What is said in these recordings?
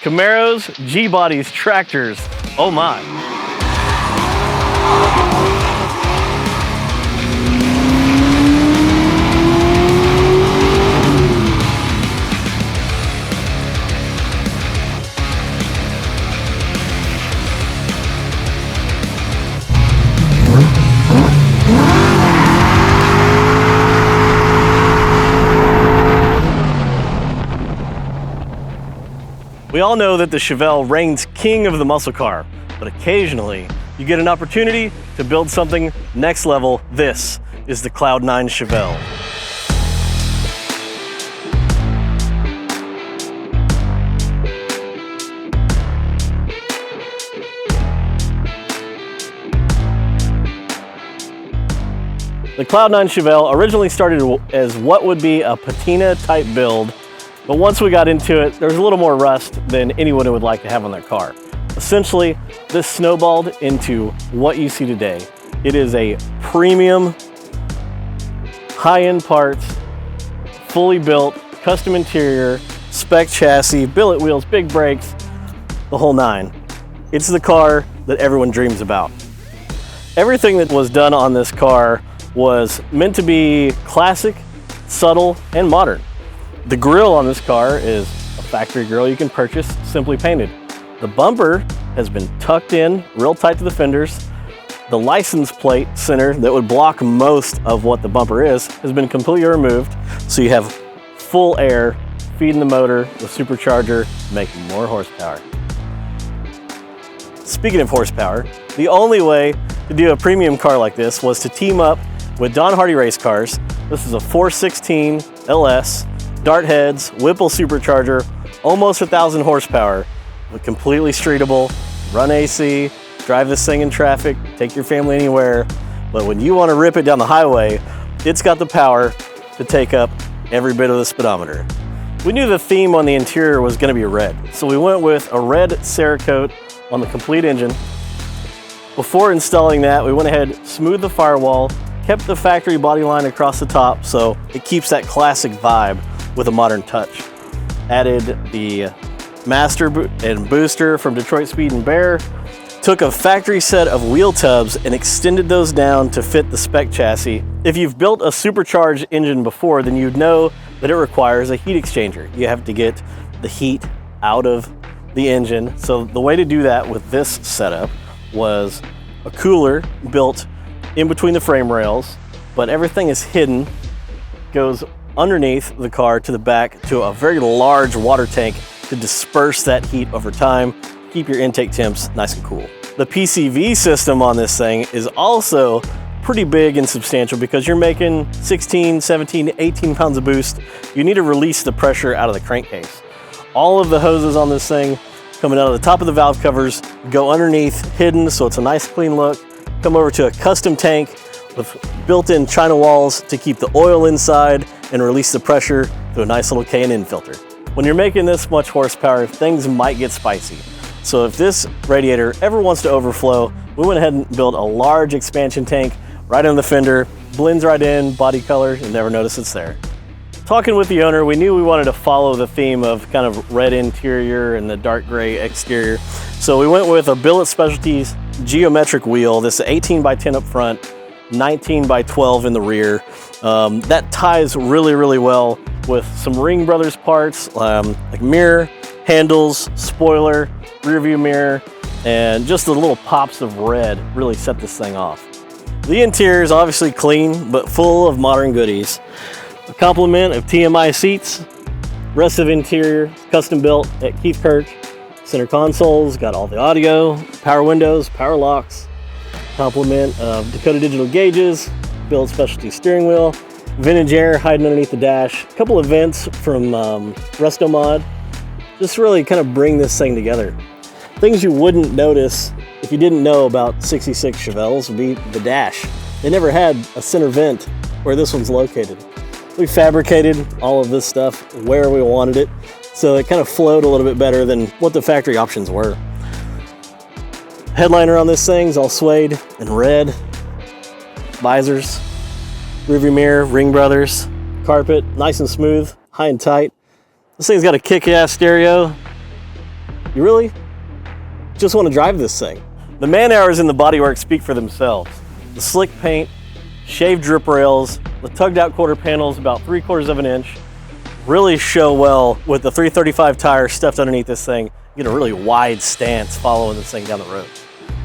Camaros, G-bodies, tractors, oh my. We all know that the Chevelle reigns king of the muscle car, but occasionally you get an opportunity to build something next level. This is the Cloud9 Chevelle. The Cloud9 Chevelle originally started as what would be a patina type build, but once we got into it, there was a little more rust than anyone would like to have on their car. Essentially, this snowballed into what you see today. It is a premium, high-end parts, fully built, custom interior, spec chassis, billet wheels, big brakes, the whole nine. It's the car that everyone dreams about. Everything that was done on this car was meant to be classic, subtle, and modern. The grille on this car is a factory grille you can purchase, simply painted. The bumper has been tucked in real tight to the fenders. The license plate center that would block most of what the bumper is has been completely removed, so you have full air feeding the motor, the supercharger, making more horsepower. Speaking of horsepower, the only way to do a premium car like this was to team up with Don Hardy race cars. This is a 416 LS, dart heads, Whipple supercharger, almost 1,000 horsepower, but completely streetable, run AC, drive this thing in traffic, take your family anywhere. But when you want to rip it down the highway, it's got the power to take up every bit of the speedometer. We knew the theme on the interior was going to be red, so we went with a red Cerakote on the complete engine. Before installing that, we went ahead, smoothed the firewall, kept the factory body line across the top so it keeps that classic vibe with a modern touch. Added the master and booster from Detroit Speed and Baer. Took a factory set of wheel tubs and extended those down to fit the spec chassis. If you've built a supercharged engine before, then you'd know that it requires a heat exchanger. You have to get the heat out of the engine. So the way to do that with this setup was a cooler built in between the frame rails, but everything is hidden, goes underneath the car to the back to a very large water tank to disperse that heat over time, keep your intake temps nice and cool. The PCV system on this thing is also pretty big and substantial because you're making 16, 17, 18 pounds of boost. You need to release the pressure out of the crankcase. All of the hoses on this thing coming out of the top of the valve covers go underneath, hidden, so it's a nice clean look. Come over to a custom tank with built-in China walls to keep the oil inside and release the pressure through a nice little K&N filter. When you're making this much horsepower, things might get spicy. So if this radiator ever wants to overflow, we went ahead and built a large expansion tank right on the fender, blends right in, body color, you'll never notice it's there. Talking with the owner, we knew we wanted to follow the theme of kind of red interior and the dark gray exterior. So we went with a Billet Specialties geometric wheel. This is 18 by 10 up front, 19 by 12 in the rear. That ties really, really well with some Ring Brothers parts, like mirror, handles, spoiler, rear view mirror, and just the little pops of red really set this thing off. The interior is obviously clean, but full of modern goodies. A complement of TMI seats, rest of interior custom built at Keith Kirk. Center consoles, got all the audio, power windows, power locks, complement of Dakota Digital gauges, Billet Specialty steering wheel, vintage air hiding underneath the dash, a couple of vents from Restomod. Just really kind of bring this thing together. Things you wouldn't notice if you didn't know about 66 Chevelles would be the dash. They never had a center vent where this one's located. We fabricated all of this stuff where we wanted it, so it kind of flowed a little bit better than what the factory options were. Headliner on this thing's all suede and red. Visors, rearview mirror, Ring Brothers, carpet, nice and smooth, high and tight. This thing's got a kick-ass stereo, You really just want to drive this thing. The man hours in the bodywork speak for themselves. The slick paint, shaved drip rails, the tugged out quarter panels about 3/4 of an inch really show well with the 335 tire stuffed underneath this thing. You get a really wide stance following this thing down the road.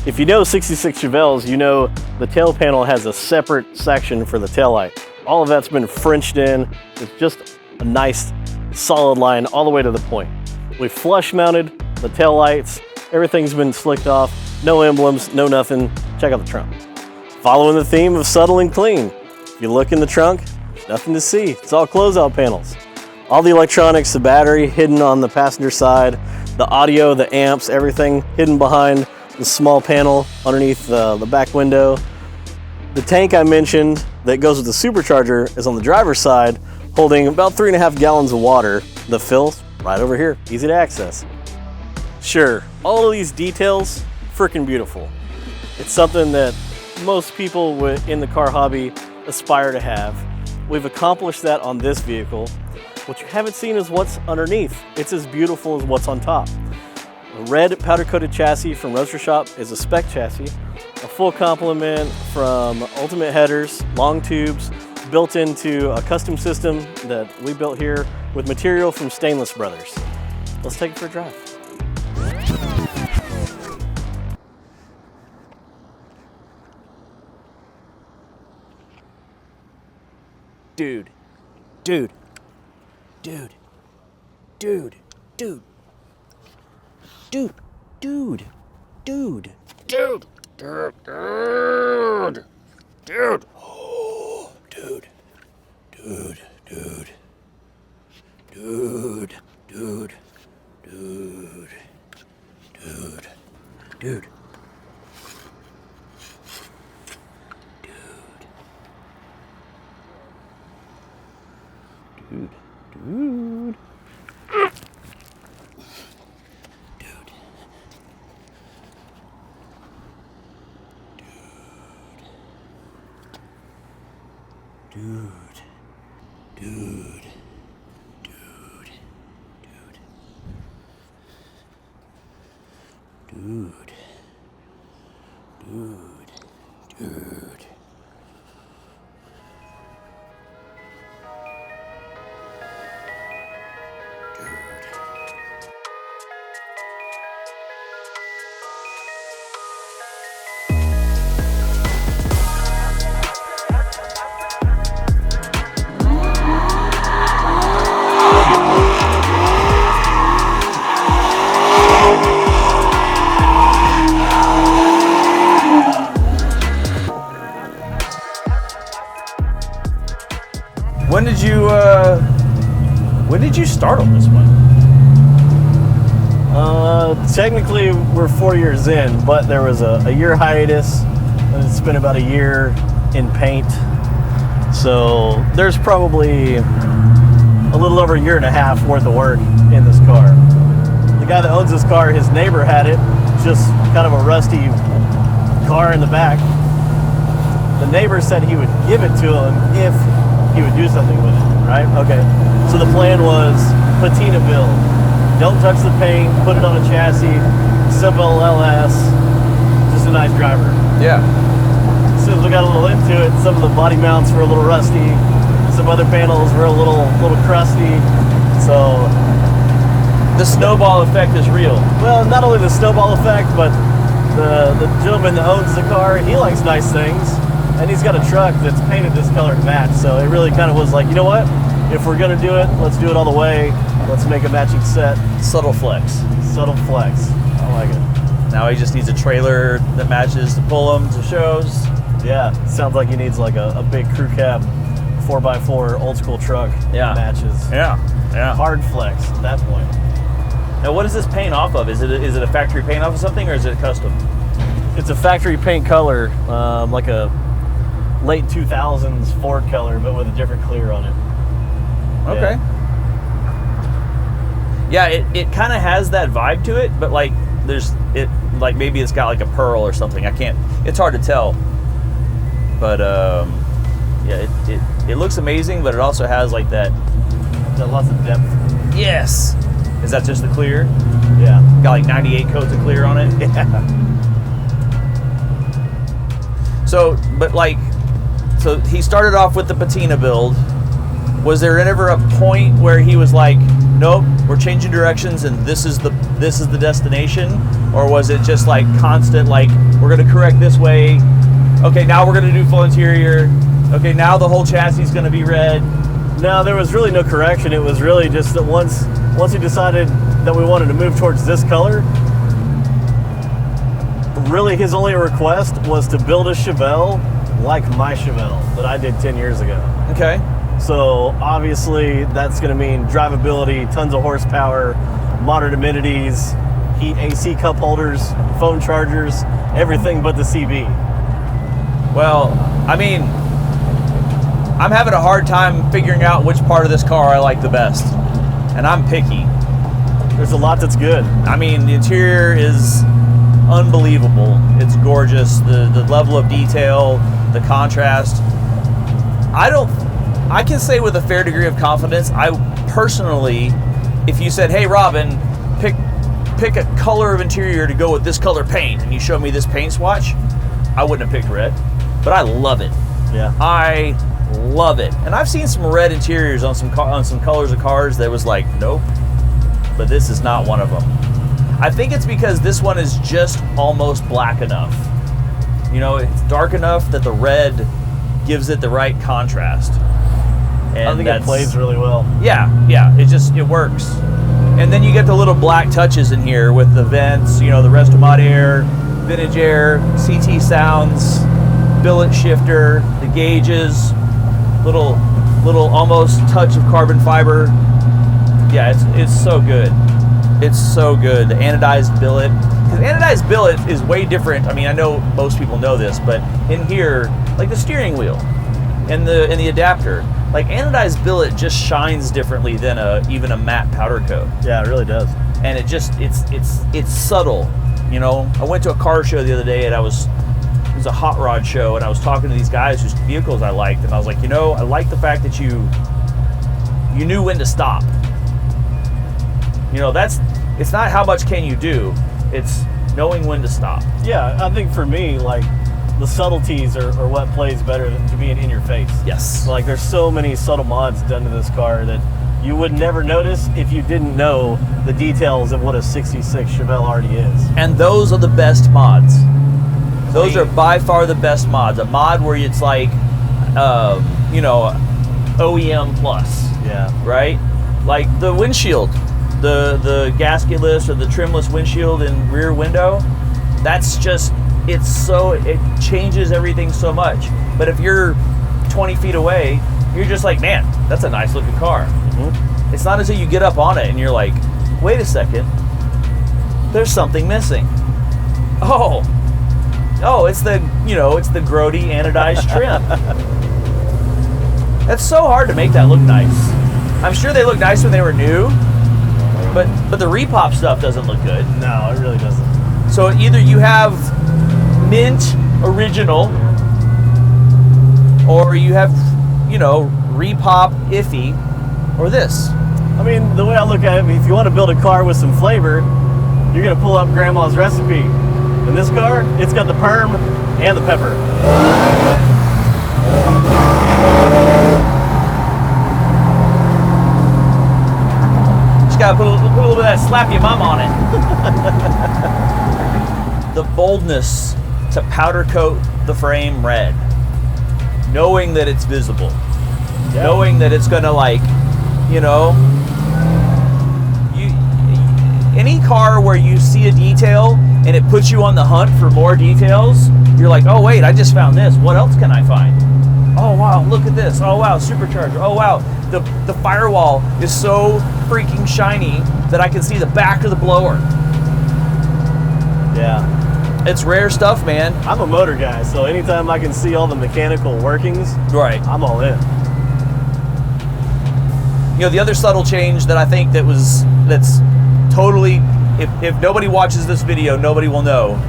If you know 66 Chevelles, you know the tail panel has a separate section for the taillight. All of that's been Frenched in. It's just a nice solid line all the way to the point. We flush mounted the tail lights. Everything's been slicked off. No emblems, no nothing. Check out the trunk. Following the theme of subtle and clean. If you look in the trunk, there's nothing to see. It's all closeout panels. All the electronics, the battery hidden on the passenger side, the audio, the amps, everything hidden behind the small panel underneath the back window. The tank I mentioned that goes with the supercharger is on the driver's side, holding about 3.5 gallons of water. The fill's right over here, easy to access. Sure, all of these details, freaking beautiful. It's something that most people in the car hobby aspire to have. We've accomplished that on this vehicle. What you haven't seen is what's underneath. It's as beautiful as what's on top. The red powder-coated chassis from Roadstershop is a SPEC chassis. A full complement from Ultimate headers, long tubes, built into a custom system that we built here with material from Stainless Brothers. Let's take it for a drive. Dude, dude, dude, dude, dude, dude, dude, dude, dude, dude, dude, dude, oh, dude, dude, dude, dude, dude, dude, dude, dude. Dude, dude. Dude. Dude. Dude. Dude. Dude. Dude. Dude. Dude. When did you start on this one? Technically, we're 4 years in, but there was a year hiatus, and it's been about a year in paint. So there's probably a little over a year and a half worth of work in this car. The guy that owns this car, his neighbor had it, just kind of a rusty car in the back. The neighbor said he would give it to him if he would do something with it, right? Okay. So the plan was patina build. Don't touch the paint, put it on a chassis, simple LS, just a nice driver. Yeah. As soon as we got a little into it, some of the body mounts were a little rusty, some other panels were a little crusty. So the snowball effect is real. Well, not only the snowball effect, but the gentleman that owns the car, he likes nice things. And he's got a truck that's painted this color to match, so it really kind of was like, you know what? If we're gonna do it, let's do it all the way. Let's make a matching set. Subtle flex. Subtle flex. I like it. Now he just needs a trailer that matches to pull him to shows. Yeah, sounds like he needs like a big crew cab, 4x4 old school truck. Yeah. That matches. Yeah. Hard flex at that point. Now, what is this paint off of? Is it a factory paint off of something, or is it custom? It's a factory paint color, like a late 2000s Ford color, but with a different clear on it. Okay. Yeah, it kind of has that vibe to it, but like maybe it's got like a pearl or something. It's hard to tell. But yeah, it looks amazing, but it also has like that Got lots of depth. yes. Is that just the clear? Yeah. Got like 98 coats of clear on it? Yeah. So, but like, so he started off with the patina build. Was there ever a point where he was like, nope, we're changing directions and this is the destination? Or was it just like constant, like, we're gonna correct this way, okay, now we're gonna do full interior, okay, now the whole chassis is gonna be red? No, there was really no correction. It was really just that once we decided that we wanted to move towards this color, really his only request was to build a Chevelle like my Chevelle that I did 10 years ago. Okay. So obviously that's going to mean drivability, tons of horsepower, modern amenities, heat AC cup holders, phone chargers, everything but the CB. Well, I mean, I'm having a hard time figuring out which part of this car I like the best, and I'm picky. There's a lot that's good. I mean, the interior is unbelievable. It's gorgeous. The level of detail, the contrast. I can say with a fair degree of confidence, I personally, if you said, hey Robin, pick a color of interior to go with this color paint, and you showed me this paint swatch, I wouldn't have picked red. But I love it. Yeah. I love it. And I've seen some red interiors on some colors of cars that was like, nope. But this is not one of them. I think it's because this one is just almost black enough. You know, it's dark enough that the red gives it the right contrast. And I think it plays really well. Yeah, it works. And then you get the little black touches in here with the vents, you know, the Restomod air, vintage air, CT sounds, billet shifter, the gauges, little almost touch of carbon fiber. Yeah, it's so good. It's so good. The anodized billet. Because anodized billet is way different. I mean, I know most people know this, but in here, like the steering wheel and the adapter, like anodized billet just shines differently than even a matte powder coat. Yeah, it really does. And it just it's subtle. You know, I went to a car show the other day, and it was a hot rod show, and I was talking to these guys whose vehicles I liked, and I was like, you know, I like the fact that you knew when to stop. You know, it's not how much can you do, it's knowing when to stop. Yeah, I think for me, like, the subtleties are what plays better than to being in your face. Yes. Like, there's so many subtle mods done to this car that you would never notice if you didn't know the details of what a 66 Chevelle already is. And those are the best mods. Those are by far the best mods. A mod where it's like, you know, OEM plus. Yeah. Right? Like the windshield, the gasketless or the trimless windshield and rear window. That's just, it changes everything so much. But if you're 20 feet away, you're just like, man, that's a nice looking car. Mm-hmm. It's not until you get up on it and you're like, wait a second, there's something missing. Oh, it's the Grody anodized trim. That's so hard to make that look nice. I'm sure they look nice when they were new, but the repop stuff doesn't look good. No, it really doesn't. So either you have mint original, or you have, you know, repop iffy, or this. I mean, the way I look at it, if you want to build a car with some flavor, you're going to pull up grandma's recipe. In this car, it's got the perm and the pepper. Just got to put a little bit of that slap your mom on it. The boldness to powder coat the frame red, knowing that it's visible, knowing that it's going to, like, you know, any car where you see a detail and it puts you on the hunt for more details, you're like, oh wait, I just found this. What else can I find? Oh wow, look at this. Oh wow, supercharger. Oh wow, the firewall is so freaking shiny that I can see the back of the blower. Yeah. It's rare stuff, man. I'm a motor guy, so anytime I can see all the mechanical workings, right, I'm all in. You know, the other subtle change that I think that's totally, if nobody watches this video, nobody will know.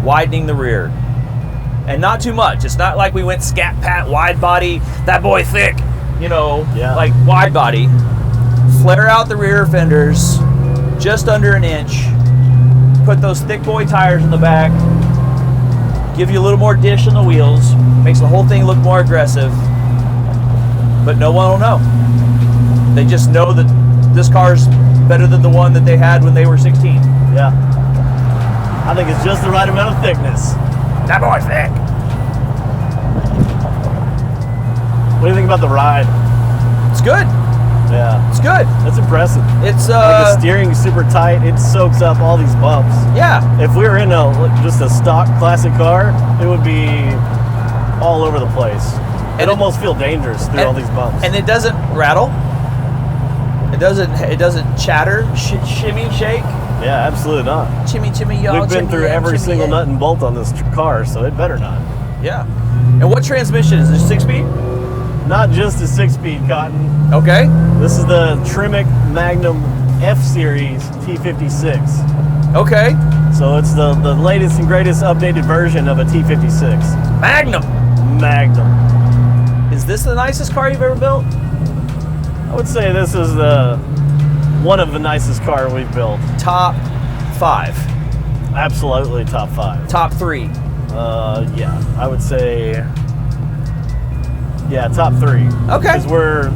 Widening the rear. And not too much. It's not like we went scat pat wide body, that boy thick, you know, like wide body. flare out the rear fenders just under an inch, put those thick boy tires in the back, give you a little more dish on the wheels, makes the whole thing look more aggressive, but no one will know. They just know that this car's better than the one that they had when they were 16. Yeah. I think it's just the right amount of thickness. That boy's thick. What do you think about the ride? It's good. Yeah. It's good. That's impressive. It's like the steering's super tight. It soaks up all these bumps. Yeah. If we were in just a stock classic car, it would be all over the place. It'd almost feel dangerous through all these bumps. And it doesn't rattle. It doesn't chatter, shimmy, shake. Yeah, absolutely not. Chimmy, y'all. We've been through every single nut and bolt on this car, so it better not. Yeah. And what transmission is this? 6-speed? Not just a 6-speed, Cotton. Okay. This is the Tremec Magnum F series T56. Okay. So it's the latest and greatest updated version of a T56. Magnum. Is this the nicest car you've ever built? I would say this is one of the nicest car we've built. Top 5. Absolutely top 5. Top 3. Yeah, I would say, yeah, top 3. Okay. Because we're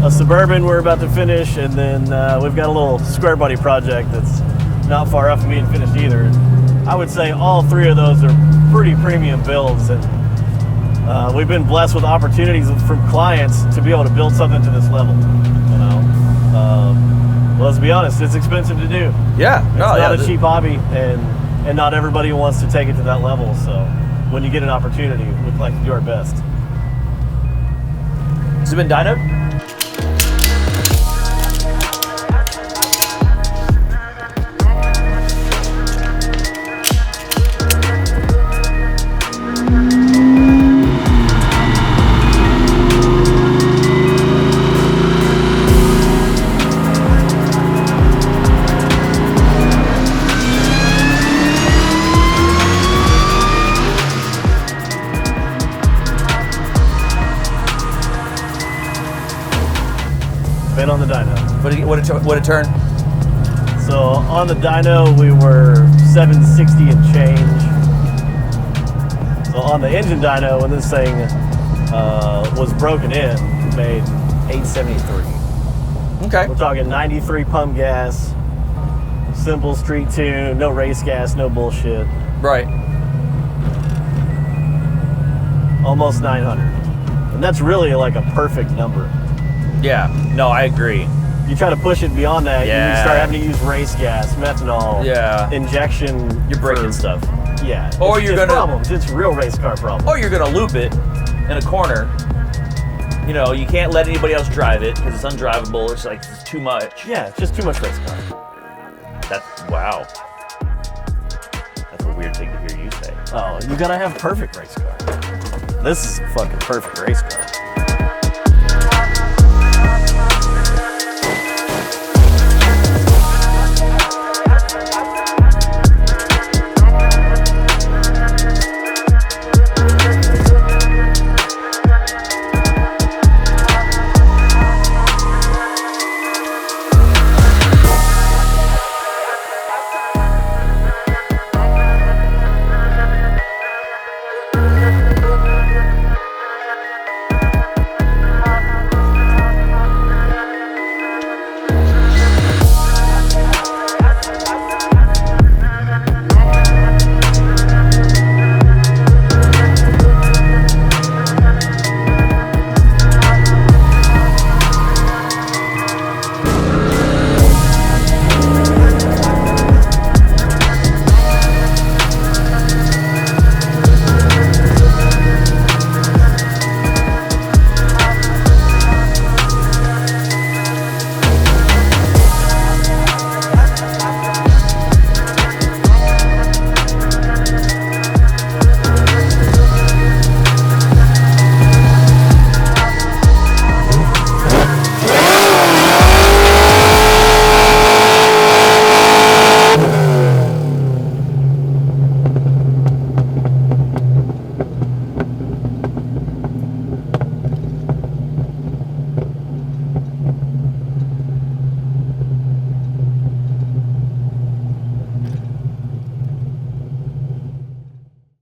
a Suburban we're about to finish, and then we've got a little square body project that's not far off of being finished either. I would say all 3 of those are pretty premium builds, and we've been blessed with opportunities from clients to be able to build something to this level. You know, well, let's be honest, it's expensive to do. Yeah, it's not a cheap hobby, and not everybody wants to take it to that level. So when you get an opportunity, we'd like to do our best. Has it been dynoed? Been on the dyno. What it turn? So on the dyno, we were 760 and change. So on the engine dyno, when this thing was broken in, it made 873. Okay. We're talking 93 pump gas, simple street tune, no race gas, no bullshit. Right. Almost 900. And that's really like a perfect number. Yeah. No, I agree. You try to push it beyond that, you start having to use race gas, methanol, injection. You're breaking stuff. Yeah. Or you're gonna problems. It's real race car problems. Or you're gonna loop it in a corner. You know, you can't let anybody else drive it because it's undrivable. It's like it's too much. Yeah, it's just too much race car. Wow. That's a weird thing to hear you say. Oh, you gotta have perfect race car. This is a fucking perfect race car.